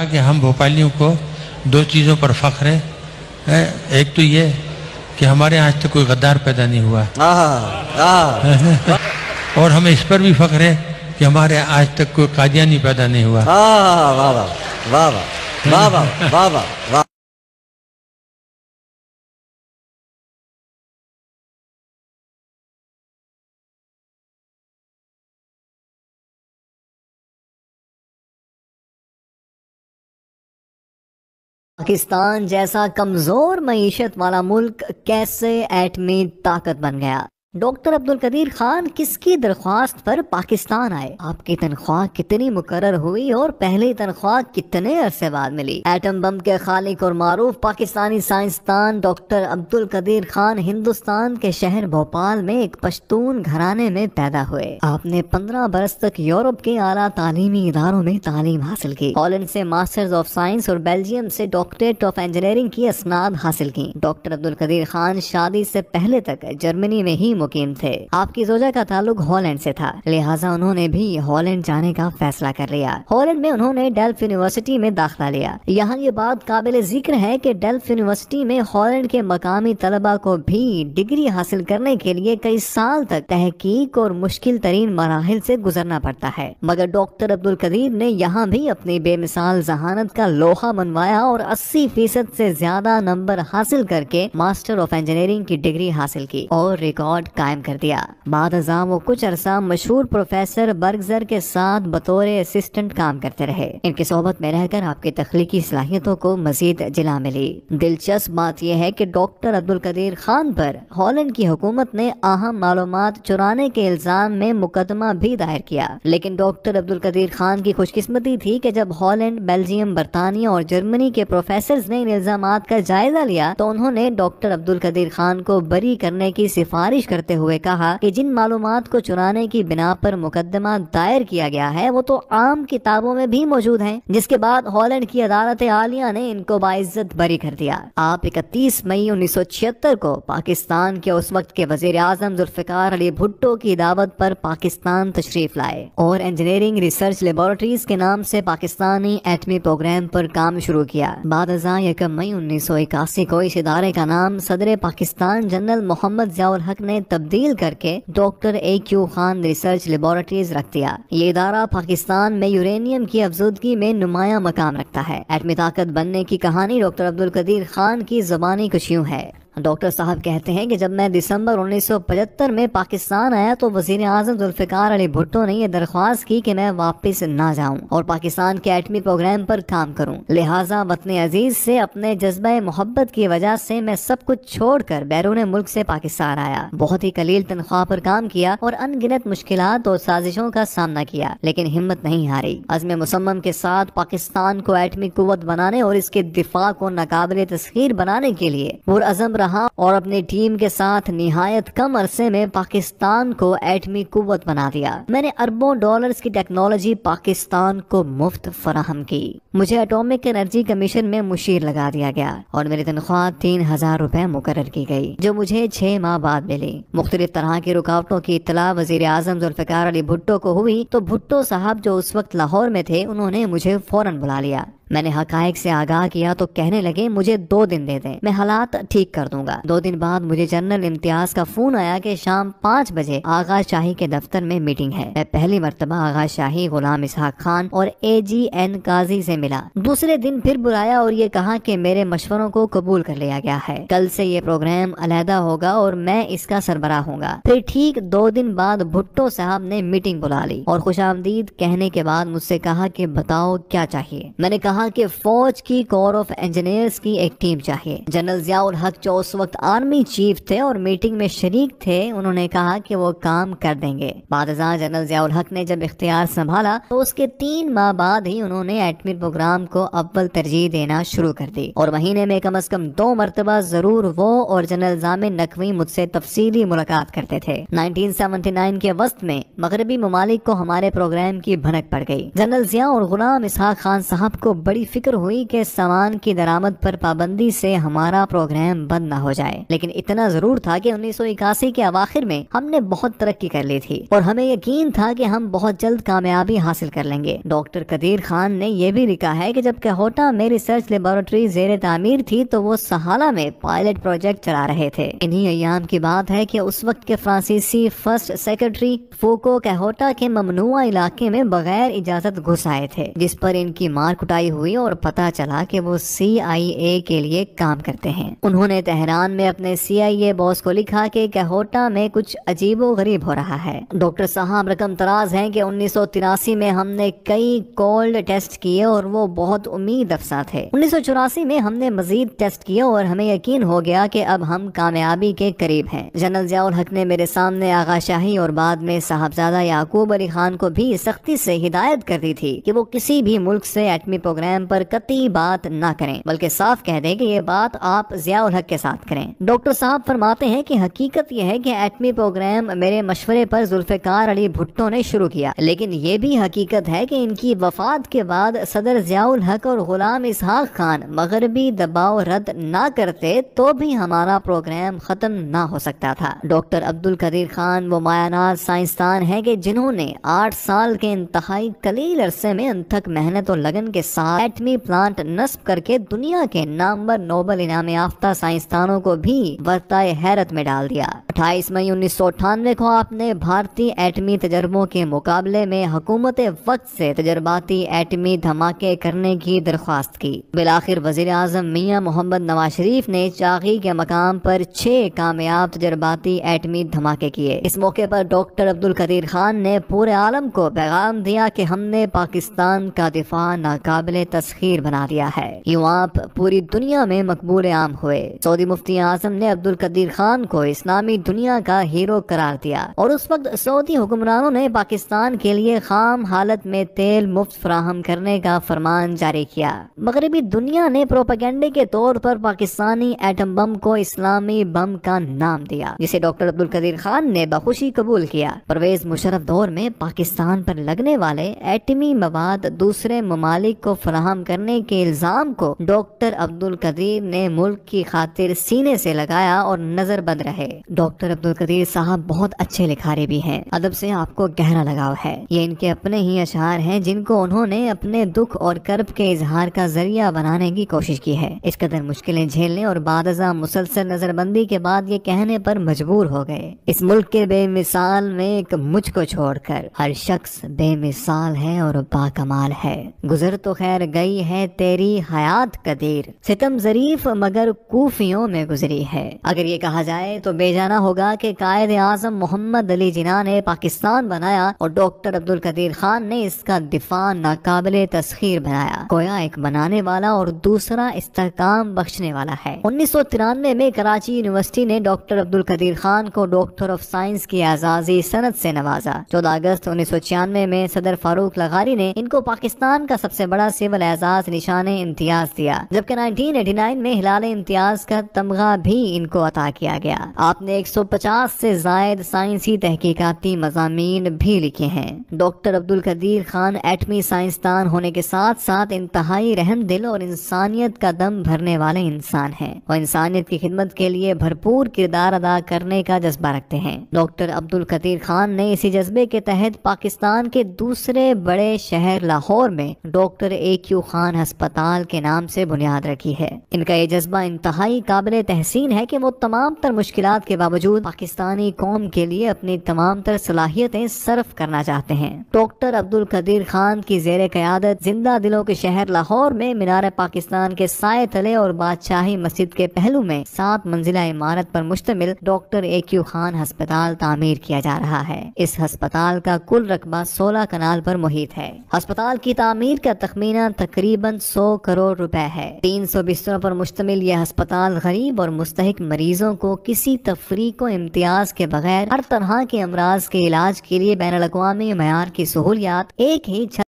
کہ ہم بھوپالیوں کو دو چیزوں پر فخر ہے. ایک تو یہ کہ ہمارے آج تک کوئی غدار پیدا نہیں ہوا اور ہمیں اس پر بھی فخر ہے کہ ہمارے آج تک کوئی قادیانی پیدا نہیں ہوا. پاکستان جیسا کمزور معیشت والا ملک کیسے ایٹمی طاقت بن گیا؟ ڈاکٹر عبدالقدیر خان کس کی درخواست پر پاکستان آئے؟ آپ کی تنخواہ کتنی مقرر ہوئی اور پہلی تنخواہ کتنے عرصے بعد ملی؟ ایٹم بم کے خالق اور معروف پاکستانی سائنسدان ڈاکٹر عبدالقدیر خان ہندوستان کے شہر بھوپال میں ایک پشتون گھرانے میں پیدا ہوئے. آپ نے 15 برس تک یورپ کے اعلیٰ تعلیمی اداروں میں تعلیم حاصل کی. ہالینڈ سے ماسٹرز آف سائنس اور بیلجیم سے ڈاکٹریٹ آف انجینئرنگ کی اسناد حاصل کی. ڈاکٹر عبدالقدیر خان شادی سے پہلے تک جرمنی میں ہی مقیم تھے. آپ کی زوجہ کا تعلق ہالینڈ سے تھا، لہٰذا انہوں نے بھی ہالینڈ جانے کا فیصلہ کر لیا. ہالینڈ میں انہوں نے ڈیلف یونیورسٹی میں داخلہ لیا. یہاں یہ بات قابل ذکر ہے کہ ڈیلف یونیورسٹی میں ہالینڈ کے مقامی طلبہ کو بھی ڈگری حاصل کرنے کے لیے کئی سال تک تحقیق اور مشکل ترین مراحل سے گزرنا پڑتا ہے، مگر ڈاکٹر عبدالقدیر نے یہاں بھی اپنی بے مثال ذہانت کا لوہا منوایا اور 80% سے زیادہ نمبر حاصل کر کے ماسٹر آف انجینئرنگ کی ڈگری حاصل کی اور ریکارڈ قائم کر دیا. بعد ازاں وہ کچھ عرصہ مشہور پروفیسر برگزر کے ساتھ بطور اسسٹنٹ کام کرتے رہے. ان کی صحبت میں رہ کر آپ کی تخلیقی صلاحیتوں کو مزید جلا ملی. دلچسپ بات یہ ہے کہ ڈاکٹر عبدالقدیر خان پر ہالینڈ کی حکومت نے اہم معلومات چرانے کے الزام میں مقدمہ بھی دائر کیا، لیکن ڈاکٹر عبدالقدیر خان کی خوش قسمتی تھی کہ جب ہالینڈ، بیلجیم، برطانیہ اور جرمنی کے پروفیسرز نے ان الزامات کا جائزہ لیا تو انہوں نے ڈاکٹر عبدالقدیر خان کو بری کرنے کی سفارش کرتے ہوئے کہا کہ جن معلومات کو چرانے کی بنا پر مقدمہ دائر کیا گیا ہے وہ تو عام کتابوں میں بھی موجود ہیں، جس کے بعد ہالینڈ کی عدالت عالیہ نے ان کو باعزت بری کر دیا. آپ 31 مئی 1976 کو پاکستان کے اس وقت کے وزیر اعظم ذوالفقار علی بھٹو کی دعوت پر پاکستان تشریف لائے اور انجینئرنگ ریسرچ لیبارٹریز کے نام سے پاکستانی ایٹمی پروگرام پر کام شروع کیا. بعد ازاں 1 مئی 1981 کو اس ادارے کا نام صدر پاکستان جنرل محمد ضیاء الحق نے تبدیل کر کے doctor A.Q. Khan research laboratories رکھ دیا. یہ ادارہ پاکستان میں یورینیم کی افزودگی میں نمایاں مقام رکھتا ہے. ایٹمی طاقت بننے کی کہانی ڈاکٹر عبدالقدیر خان کی زبانی کچھ یوں ہے. ڈاکٹر صاحب کہتے ہیں کہ جب میں دسمبر 1975 میں پاکستان آیا تو وزیر اعظم ذوالفقار علی بھٹو نے یہ درخواست کی کہ میں واپس نہ جاؤں اور پاکستان کے ایٹمی پروگرام پر کام کروں. لہٰذا وطن عزیز سے اپنے جذبہ محبت کی وجہ سے میں سب کچھ چھوڑ کر بیرون ملک سے پاکستان آیا. بہت ہی قلیل تنخواہ پر کام کیا اور ان گنت مشکلات اور سازشوں کا سامنا کیا، لیکن ہمت نہیں ہاری. عزم مصمم کے ساتھ پاکستان کو ایٹمی قوت بنانے اور اس کے دفاع کو ناقابل تسخیر بنانے کے لیے پرعزم رہا اور اپنی ٹیم کے ساتھ نہایت کم عرصے میں پاکستان کو ایٹمی قوت بنا دیا. میں نے اربوں ڈالرز کی ٹیکنالوجی پاکستان کو مفت فراہم کی. مجھے ایٹامک انرجی کمیشن میں مشیر لگا دیا گیا اور میری تنخواہ 3000 روپے مقرر کی گئی جو مجھے 6 ماہ بعد ملی. مختلف طرح کی رکاوٹوں کی اطلاع وزیر اعظم ذوالفقار علی بھٹو کو ہوئی تو بھٹو صاحب جو اس وقت لاہور میں تھے انہوں نے مجھے فوراً بلا لیا. میں نے حقائق سے آگاہ کیا تو کہنے لگے مجھے 2 دن دے دیں، میں حالات ٹھیک کر دوں گا. 2 دن بعد مجھے جنرل امتیاز کا فون آیا کہ شام 5 بجے آغا شاہی کے دفتر میں میٹنگ ہے. میں پہلی مرتبہ آغا شاہی غلام اسحاق خان اور AGN قاضی سے ملا. دوسرے دن پھر بلایا اور یہ کہا کہ میرے مشوروں کو قبول کر لیا گیا ہے، کل سے یہ پروگرام علیحدہ ہوگا اور میں اس کا سربراہ ہوں گا. پھر ٹھیک 2 دن بعد بھٹو صاحب نے میٹنگ بلا لی اور خوش آمدید کہنے کے بعد مجھ سے کہا کہ بتاؤ کیا چاہیے. میں نے کہا کہ فوج کی کور آف انجینئرز کی ایک ٹیم چاہیے. جنرل ضیاء الحق جو اس وقت آرمی چیف تھے اور میٹنگ میں شریک تھے انہوں نے کہا کہ وہ کام کر دیں گے. بعد ازاں جنرل ضیاء الحق نے جب اختیار سنبھالا تو اس کے 3 ماہ بعد ہی انہوں نے ایٹمی پروگرام کو اول ترجیح دینا شروع کر دی اور مہینے میں کم از کم 2 مرتبہ ضرور وہ اور جنرل ضامن نقوی مجھ سے تفصیلی ملاقات کرتے تھے. 1979 کے وسط میں مغربی ممالک کو ہمارے پروگرام کی بھنک پڑ گئی. جنرل ضیاء اور غلام اسحاق خان صاحب کو بڑی فکر ہوئی کہ سامان کی درآمد پر پابندی سے ہمارا پروگرام بند نہ ہو جائے، لیکن اتنا ضرور تھا کہ 1981 کے اواخر میں ہم نے بہت ترقی کر لی تھی اور ہمیں یقین تھا کہ ہم بہت جلد کامیابی حاصل کر لیں گے۔ ڈاکٹر قدیر خان نے یہ بھی لکھا ہے کہ جب کہوٹہ میں ریسرچ لیبارٹری زیر تعمیر تھی تو وہ سہالہ میں پائلٹ پروجیکٹ چلا رہے تھے۔ انہی ایام کی بات ہے کہ اس وقت کے فرانسیسی فرسٹ سیکرٹری فوکو کہوٹہ کے ممنوعہ علاقے میں بغیر اجازت گھس آئے تھے، جس پر ان کی مار کٹائی ہوئی اور پتہ چلا کہ وہ CIA کے لیے کام کرتے ہیں۔ انہوں نے تہران میں اپنے CIA باس کو لکھا کہ کہوٹہ میں کچھ عجیب و غریب ہو رہا ہے۔ ڈاکٹر صاحب رقم تراز ہیں کہ 1983 میں ہم نے کئی کولڈ ٹیسٹ کیے اور وہ بہت امید افزا تھے۔ 1984 میں ہم نے مزید ٹیسٹ کیے اور ہمیں یقین ہو گیا کہ اب ہم کامیابی کے قریب ہیں۔ جنرل ضیاء الحق نے میرے سامنے آغا شاہی اور بعد میں صاحبزادہ یعقوب علی خان کو بھی سختی سے ہدایت کر دی تھی کہ وہ کسی بھی ملک سے ایٹمی پروگرام پر قطعی بات نہ کریں، بلکہ صاف کہہ دیں کہ یہ بات آپ ضیاء الحق کے ساتھ کریں۔ ڈاکٹر صاحب فرماتے ہیں کہ حقیقت یہ ہے کہ ایٹمی پروگرام میرے مشورے پر ذوالفقار علی بھٹو نے شروع کیا، لیکن یہ بھی حقیقت ہے کہ ان کی وفات کے بعد صدر ضیاء الحق اور غلام اسحاق خان مغربی دباؤ رد نہ کرتے تو بھی ہمارا پروگرام ختم نہ ہو سکتا تھا۔ ڈاکٹر عبد القدیر خان وہ مایاناز سائنسدان ہیں کہ جنہوں نے 8 سال کے انتہائی قلیل عرصے میں انتھک محنت اور لگن کے ساتھ ایٹمی پلانٹ نصب کر کے دنیا کے نامور نوبل انعام یافتہ سائنسدانوں کو بھی ورطۂ حیرت میں ڈال دیا۔ 28 مئی 1998 کو آپ نے بھارتی ایٹمی تجربوں کے مقابلے میں حکومت وقت سے تجرباتی ایٹمی دھماکے کرنے کی درخواست کی۔ بالآخر وزیر اعظم میاں محمد نواز شریف نے چاغی کے مقام پر 6 کامیاب تجرباتی ایٹمی دھماکے کیے۔ اس موقع پر ڈاکٹر عبد القدیر خان نے پورے عالم کو پیغام دیا کہ ہم نے پاکستان کا دفاع ناقابل تسخیر بنا دیا ہے۔ یوں آپ پوری دنیا میں مقبول عام ہوئے۔ سعودی مفتی اعظم نے عبد القدیر خان کو اسلامی دنیا کا ہیرو قرار دیا اور اس وقت سعودی حکمرانوں نے پاکستان کے لیے خام حالت میں تیل مفت فراہم کرنے کا فرمان جاری کیا۔ مغربی دنیا نے پروپیگنڈے کے طور پر پاکستانی ایٹم بم کو اسلامی بم کا نام دیا، جسے ڈاکٹر عبد القدیر خان نے بخوشی قبول کیا۔ پرویز مشرف دور میں پاکستان پر لگنے والے ایٹمی مواد دوسرے ممالک کو فراہم کرنے کے الزام کو ڈاکٹر عبد القدیر نے ملک کی خاطر سینے سے لگایا اور نظر بند رہے۔ ڈاکٹر عبد القدیر صاحب بہت اچھے لکھاری بھی ہیں، ادب سے آپ کو گہرا لگاؤ ہے۔ یہ ان کے اپنے ہی اشعار ہیں جن کو انہوں نے اپنے دکھ اور کرب کے اظہار کا ذریعہ بنانے کی کوشش کی ہے۔ اس قدر مشکلیں جھیلنے اور بعد ازاں مسلسل نظر بندی کے بعد یہ کہنے پر مجبور ہو گئے، اس ملک کے بے مثال میں ایک مجھ کو چھوڑ کر ہر شخص بے مثال ہے اور باکمال ہے۔ گزر تو خیر گئی ہے تیری حیات قدیر، ستم ظریف مگر کوفیوں میں گزری ہے۔ اگر یہ کہا جائے تو بے جانا ہوگا کہ قائد اعظم محمد علی جناح نے پاکستان بنایا اور ڈاکٹر عبد القدیر خان نے اس کا دفاع ناقابل تسخیر بنایا۔ گویا ایک بنانے والا اور دوسرا استحکام بخشنے والا ہے۔ 1993 میں کراچی یونیورسٹی نے ڈاکٹر عبد القدیر خان کو ڈاکٹر آف سائنس کی اعزازی سند سے نوازا۔ 14 اگست 1996 میں صدر فاروق لغاری نے ان کو پاکستان کا سب سے بڑا سول اعزاز نشان امتیاز دیا، جبکہ 1989 میں ہلال امتیاز کا تمغہ بھی ان کو عطا کیا گیا۔ آپ نے 150 سے زائد سائنسی تحقیقاتی مضامین بھی لکھے ہیں۔ ڈاکٹر عبد القدیر خان ایٹمی سائنسدان ہونے کے ساتھ ساتھ انتہائی رحم دل اور انسانیت کا دم بھرنے والے انسان ہیں۔ وہ انسانیت کی خدمت کے لیے بھرپور کردار ادا کرنے کا جذبہ رکھتے ہیں۔ ڈاکٹر عبد القدیر خان نے اسی جذبے کے تحت پاکستان کے دوسرے بڑے شہر لاہور میں ڈاکٹر AQ خان ہسپتال کے نام سے بنیاد رکھی ہے۔ ان کا یہ جذبہ انتہائی قابل تحسین ہے کہ وہ تمام تر مشکلات کے باوجود پاکستانی قوم کے لیے اپنی تمام تر صلاحیتیں صرف کرنا چاہتے ہیں۔ ڈاکٹر عبد القدیر خان کی زیر قیادت زندہ دلوں کے شہر لاہور میں مینار پاکستان کے سائے تلے اور بادشاہی مسجد کے پہلو میں 7 منزلہ عمارت پر مشتمل ڈاکٹر AQ خان ہسپتال تعمیر کیا جا رہا ہے۔ اس ہسپتال کا کل رقبہ 16 کنال پر محیط ہے۔ ہسپتال کی تعمیر کا تخمینہ تقریباً 100 کروڑ روپے ہے۔ 300 بستروں پر مشتمل یہ ہسپتال غریب اور مستحق مریضوں کو کسی تفریق و امتیاز کے بغیر ہر طرح کے امراض کے علاج کے لیے بین الاقوامی معیار کی سہولیات ایک ہی چھت